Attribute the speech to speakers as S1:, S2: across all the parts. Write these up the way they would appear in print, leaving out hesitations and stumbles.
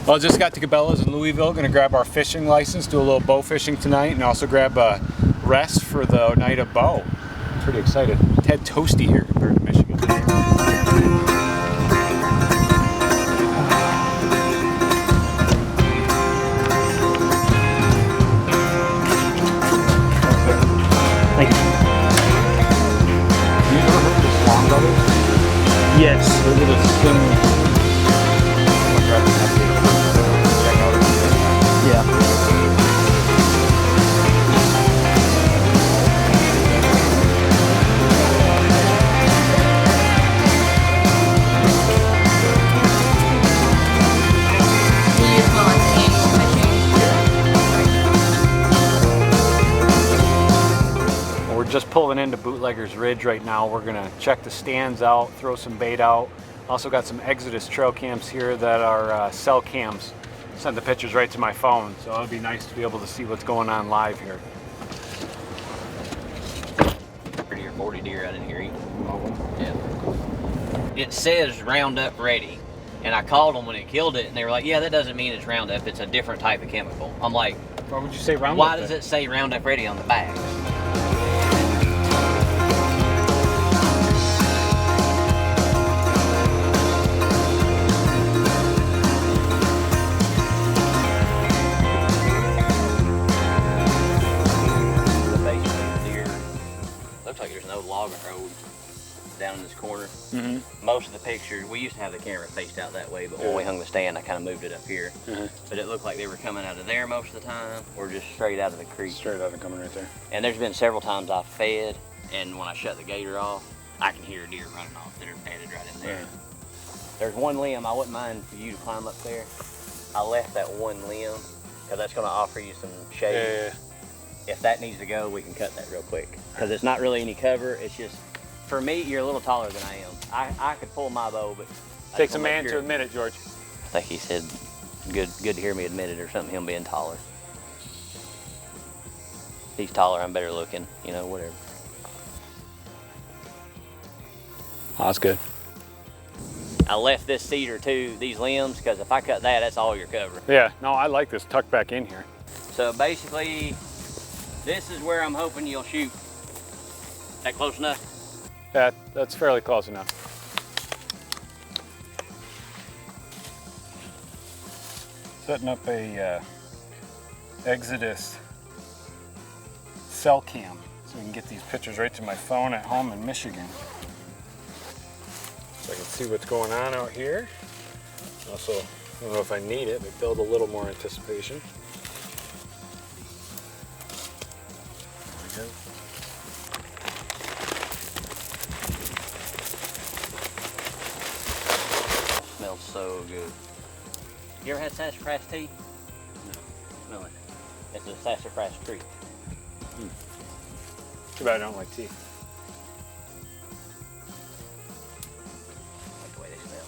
S1: Well, I just got to Cabela's in Louisville. Going to grab our fishing license, do a little bow fishing tonight, and also grab a rest for the Oneida bow. I'm pretty excited. Ted toasty here compared to Michigan.
S2: Thank you.
S1: You ever heard of the Swan Brothers?
S2: Yes.
S1: Those are the skin.
S2: Yeah.
S1: We're just pulling into Bootleggers Ridge right now. We're gonna check the stands out, throw some bait out. Also got some Exodus trail cams here that are cell cams. Sent the pictures right to my phone, so it'll be nice to be able to see what's going on live here.
S3: 30 or 40 deer out in here eating. Yeah. It says Roundup Ready, and I called them when it killed it, and they were like, "Yeah, that doesn't mean it's Roundup. It's a different type of chemical." I'm like,
S1: Why would you say Roundup?
S3: "Why does it say Roundup Ready on the bag?" Logging road down in this corner. Most of the pictures, we used to have the camera faced out that way, but when we hung the stand, I kind of moved it up here. But it looked like they were coming out of there most of the time, or just straight out of the creek.
S1: Straight out and coming right there.
S3: And there's been several times I fed, and when I shut the gator off, I can hear a deer running off that are bedded right in there. There's one limb, I wouldn't mind for you to climb up there. I left that one limb, because that's going to offer you some shade. If that needs to go, we can cut that real quick. Because it's not really any cover, it's just, for me, you're a little taller than I am. I could pull my bow, but...
S1: Takes a man to admit it, George.
S3: I think he said, good to hear me admit it, or something, him being taller. He's taller, I'm better looking, you know, whatever.
S1: Oh, that's good.
S3: I left this cedar too, these limbs, because if I cut that, that's all your cover.
S1: Yeah, no, I like this tucked back in here.
S3: So basically, this is where I'm hoping you'll shoot. That close enough?
S1: Yeah, that's fairly close enough. Setting up a Exodus cell cam so we can get these pictures right to my phone at home in Michigan. So I can see what's going on out here. Also, I don't know if I need it, but build a little more anticipation. There we go.
S3: Smells so good. You ever had sassafras tea?
S1: No.
S3: Smell it. It's a sassafras tree.
S1: Too bad I don't like tea.
S3: I like the way they smell.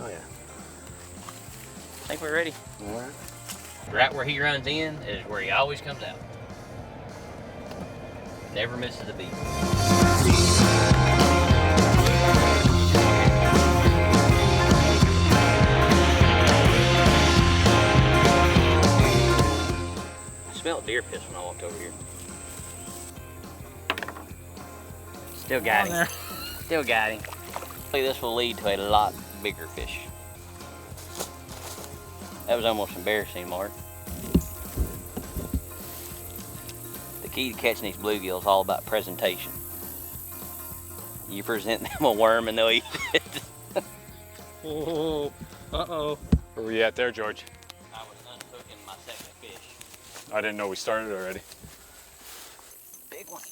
S1: Oh yeah.
S3: Think we're ready?
S1: All right.
S3: Right where he runs in is where he always comes out. Never misses a beat. I smelled deer piss when I walked over here. Still got him. Still got him. This will lead to a lot bigger fish. That was almost embarrassing, Mark. The key to catching these bluegills is all about presentation. You present them a worm and they'll eat it.
S1: Oh, uh-oh. Where were you at there, George?
S3: I was unhooking my second fish.
S1: I didn't know we started already.
S3: Big one.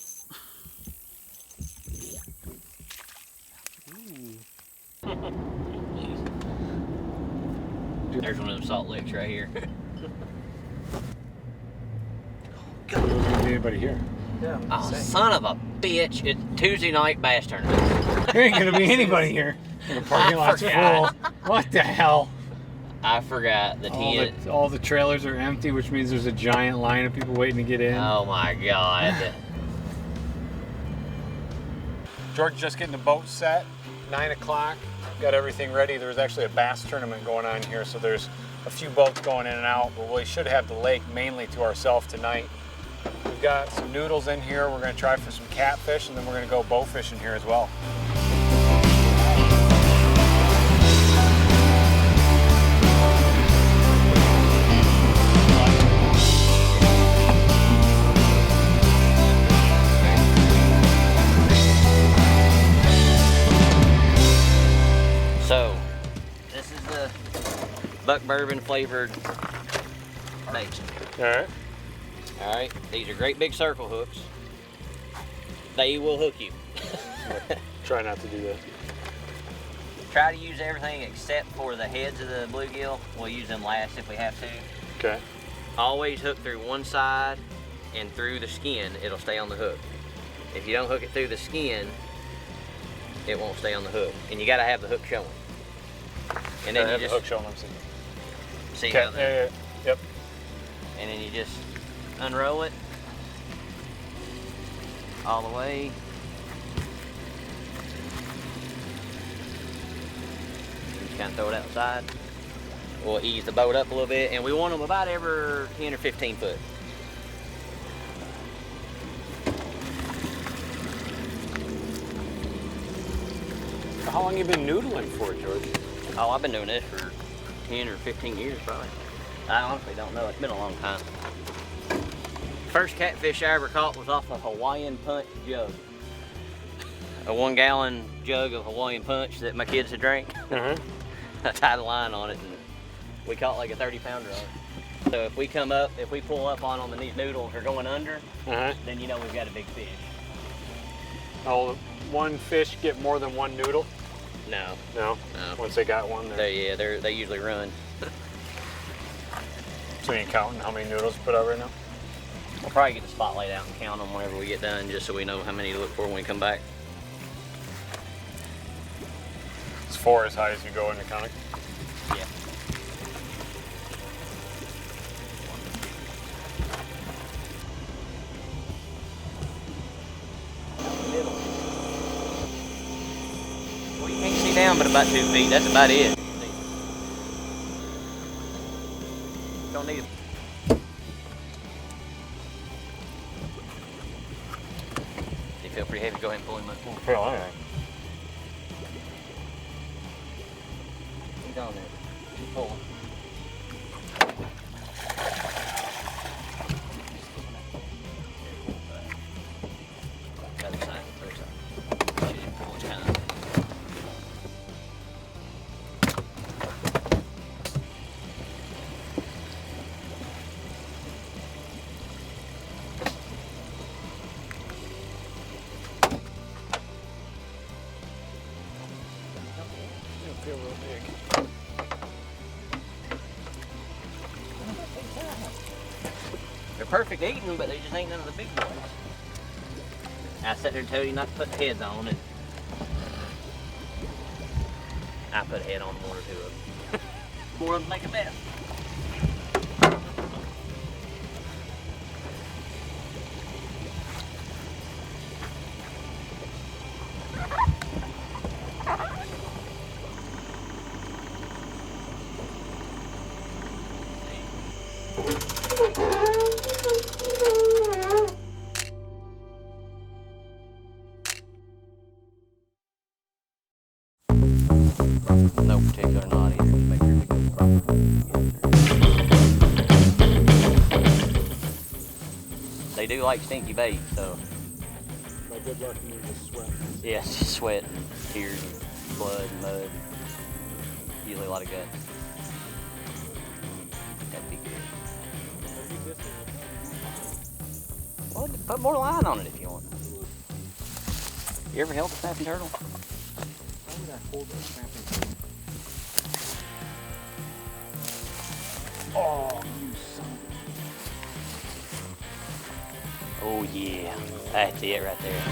S3: There's one of them salt licks right here.
S1: There's gonna be anybody here.
S2: Yeah.
S3: Oh, son of a bitch. It's Tuesday night bass tournament.
S1: There ain't gonna be anybody here. The parking lot's full. What the hell?
S3: I forgot the tent.
S1: All the trailers are empty, which means there's a giant line of people waiting to get in.
S3: Oh my God.
S1: George just getting the boat set. 9 o'clock. got everything ready. There's actually a bass tournament going on here, so there's a few boats going in and out, but we should have the lake mainly to ourselves tonight. We've got some noodles in here. We're gonna try for some catfish, and then we're gonna go bow fishing here as well.
S3: So, this is the buck bourbon flavored bait.
S1: Alright.
S3: Alright, these are great big circle hooks. They will hook you.
S1: Try not to do that.
S3: Try to use everything except for the heads of the bluegill. We'll use them last if we have to.
S1: Okay.
S3: Always hook through one side and through the skin, it'll stay on the hook. If you don't hook it through the skin, it won't stay on the hook. And you gotta have the hook showing. And then you just
S1: the hook showing them.
S3: see
S1: Okay.
S3: how that,
S1: Yep.
S3: and then you just unroll it all the way. You kind of throw it outside. We'll ease the boat up a little bit, and we want them about every 10 or 15 foot.
S1: How long you been noodling for, George?
S3: Oh, I've been doing this for 10 or 15 years probably. I honestly don't know, it's been a long time. First catfish I ever caught was off a Hawaiian Punch jug. A 1 gallon jug of Hawaiian Punch that my kids had drank. I tied a line on it and we caught like a 30-pounder on it. So if we come up, if we pull up on them and these noodles are going under, then you know we've got a big fish.
S1: Oh, one fish get more than one noodle?
S3: No.
S1: No? Once they got one,
S3: They usually run.
S1: So you counting how many noodles you put out right now?
S3: We'll probably get the spotlight out and count them whenever we get done, just so we know how many to look for when we come back.
S1: It's 4 as high as you go in the counting?
S3: Yeah. Well, you can't see down but about 2 feet. That's about it. Don't need it. You feel pretty heavy. Go ahead and pull him up.
S1: Pretty long, right?
S3: He's on there. Keep pulling. Other side, other side. She didn't pull it down.
S1: Feel real big.
S3: They're perfect eating, but they just ain't none of the big boys. I sat there and told you not to put the heads on, and I put a head on 1 or 2 of them. More of them make a mess. No particular knot either, just make sure it goes properly. They do like stinky bait, so.
S1: My good luck and you just sweat.
S3: Yeah, it's just sweat and tears and blood and mud. Usually a lot of guts. That'd be good. Well, put more line on it if you want. You ever held a snapping turtle?
S1: How would I hold that snapping turtle? Oh, you son of a...
S3: Oh yeah, that's it right there.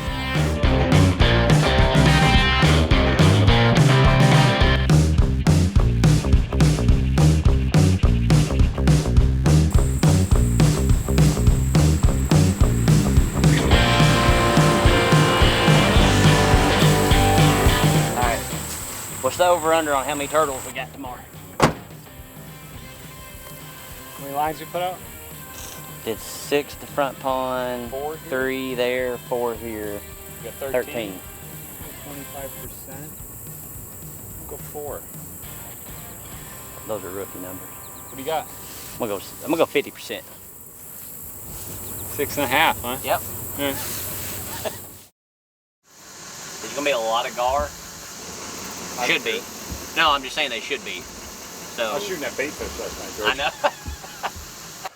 S3: What's the over-under on how many turtles we got tomorrow?
S1: How many lines we put out?
S3: Did 6 at the front pond,
S1: 4 here?
S3: 3 there, 4 here,
S1: We got
S3: 13.
S1: 25%. We'll go 4.
S3: Those are rookie numbers.
S1: What do you got?
S3: I'm gonna go 50%.
S1: 6.5, huh?
S3: Yep.
S1: Yeah.
S3: There's gonna be a lot of gar. Should be. No, I'm just saying they should be. So
S1: I was shooting that bait fish last night, George.
S3: I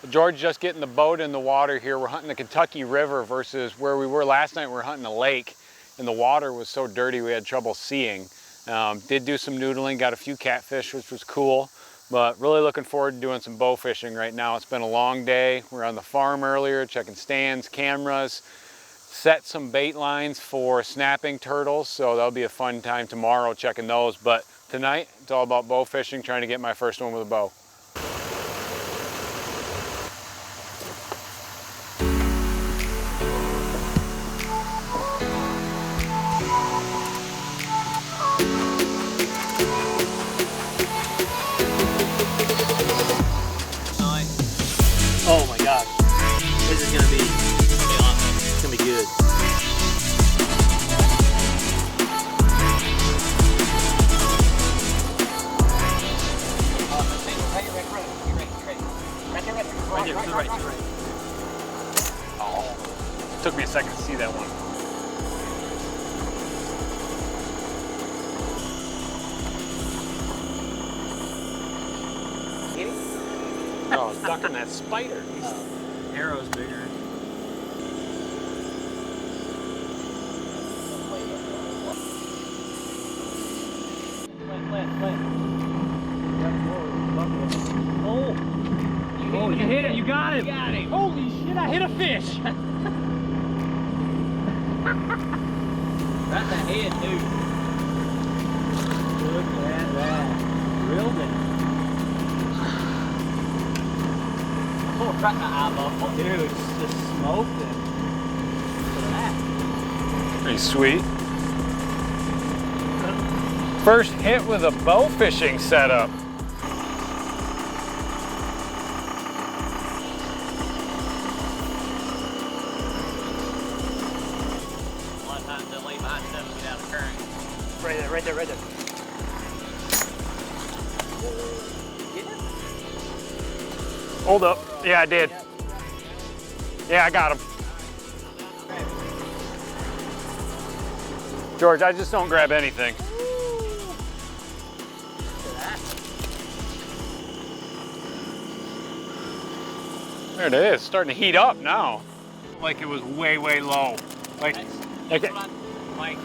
S3: know.
S1: George just getting the boat in the water here. We're hunting the Kentucky River versus where we were last night. We were hunting a lake and the water was so dirty we had trouble seeing. Did do some noodling, got a few catfish, which was cool, but really looking forward to doing some bow fishing right now. It's been a long day. We were on the farm earlier, checking stands, cameras, set some bait lines for snapping turtles, so that'll be a fun time tomorrow checking those. But tonight, it's all about bow fishing, trying to get my first one with a bow.
S2: Oh my gosh. This is gonna be it's gonna be good.
S3: Right there, to the right, to the right.
S1: Oh, took me a second to see that one. Oh, I was ducking that spider.
S2: Arrow's bigger. Oh, you hit it, you got him.
S3: Got him.
S2: Holy shit, I hit a fish.
S3: Right in the head, dude.
S2: Look at that. Drilled it.
S3: Oh, right in the eyeball.
S2: Dude, just smoked it. Look at that.
S1: Pretty sweet. First hit with a bow fishing setup.
S3: A lot of times they'll lay behind stuff and get out of current.
S2: Right there, right there, right there.
S1: Hold up. Yeah, I did. Yeah, I got him. George, I just don't grab anything. There it is, starting to heat up now. Like it was way, way low. Like,
S3: Like,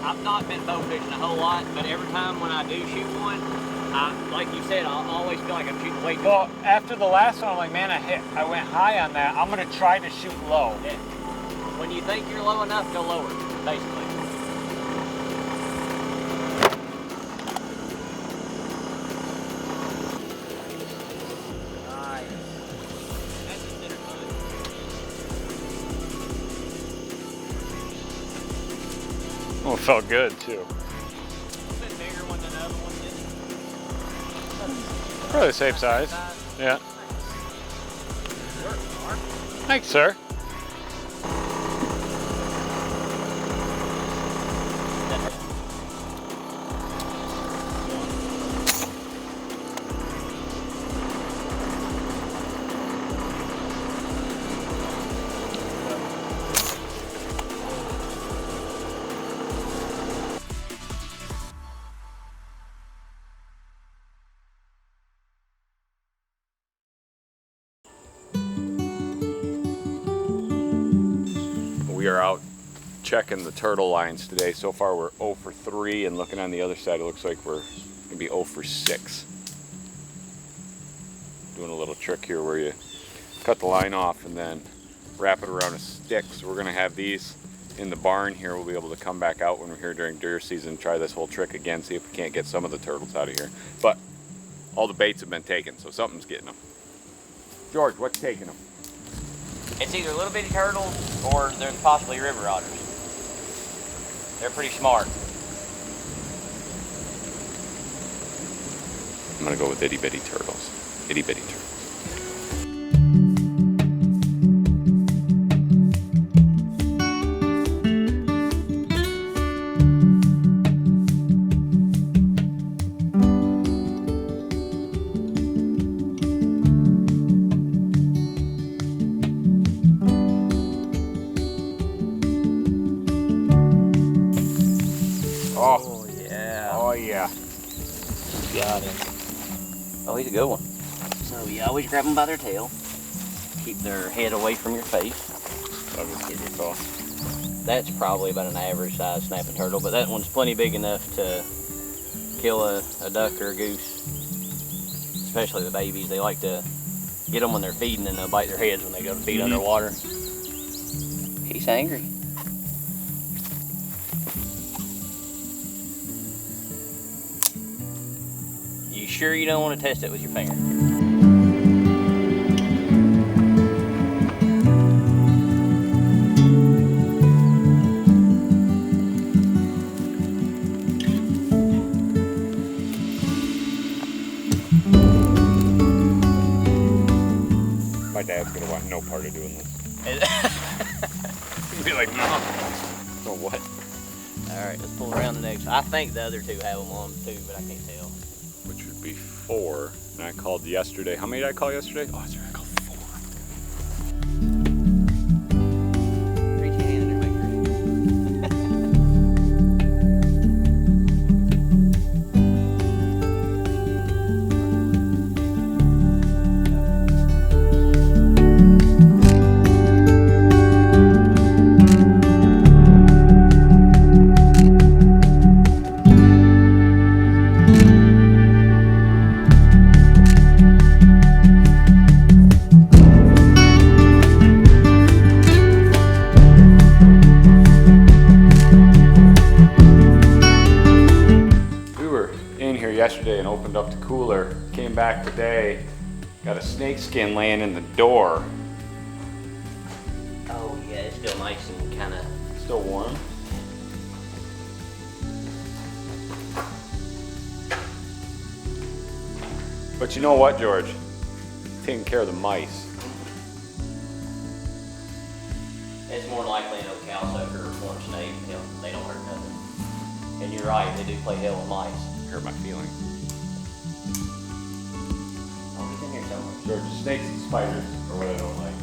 S3: I've not been bow fishing a whole lot, but every time when I do shoot one, like you said, I always feel like I'm shooting way too low.
S1: well, after the last one, I'm like, man, I went high on that. I'm gonna try to shoot low.
S3: Yeah. When you think you're low enough, go lower, basically. Nice. That's a center foot.
S1: Oh, it felt good too.
S3: A bit bigger one than the other one, didn't it?
S1: Probably the same size. Yeah. Thanks, sir. We are out checking the turtle lines today. So far we're 0 for 3, and looking on the other side it looks like we're gonna be 0 for 6. Doing a little trick here where you cut the line off and then wrap it around a stick. So we're gonna have these in the barn here. We'll be able to come back out when we're here during deer season, try this whole trick again, see if we can't get some of the turtles out of here. But all the baits have been taken, so something's getting them. George, what's taking them?
S3: It's either little bitty turtles or there's possibly river otters. They're pretty smart.
S4: gonna go with itty bitty turtles. Itty bitty turtles.
S1: Oh,
S2: yeah.
S1: oh yeah.
S2: Got him.
S3: Oh, he's a good one. So you always grab them by their tail. Keep their head away from your face.
S4: That was a good call.
S3: That's probably about an average size snapping turtle, but that one's plenty big enough to kill a duck or a goose. Especially the babies. They like to get them when they're feeding and they'll bite their heads when they go to feed underwater. He's angry. You sure you don't want to test it with your finger?
S4: My dad's gonna want no part of doing this. He'd be like, no. So what?
S3: Alright, let's pull around the next. I think the other two have them on too, but I can't tell.
S4: Which would be 4. And I called yesterday. How many did I call yesterday? Oh, that's right, I called 4.
S3: Reach your hand in there, make it ready.
S4: Yesterday and opened up the cooler. Came back today, got a snake skin laying in the door.
S3: Oh yeah, it's still nice and kind of
S4: Still warm. But you know what, George? Taking care of the mice.
S3: It's more than likely an old cowsucker or corn snake. They don't hurt nothing. And you're right, they do play hell with mice.
S4: Hurt my feelings.
S3: Oh, he's in here somewhere.
S4: George, snakes and spiders are what I don't like.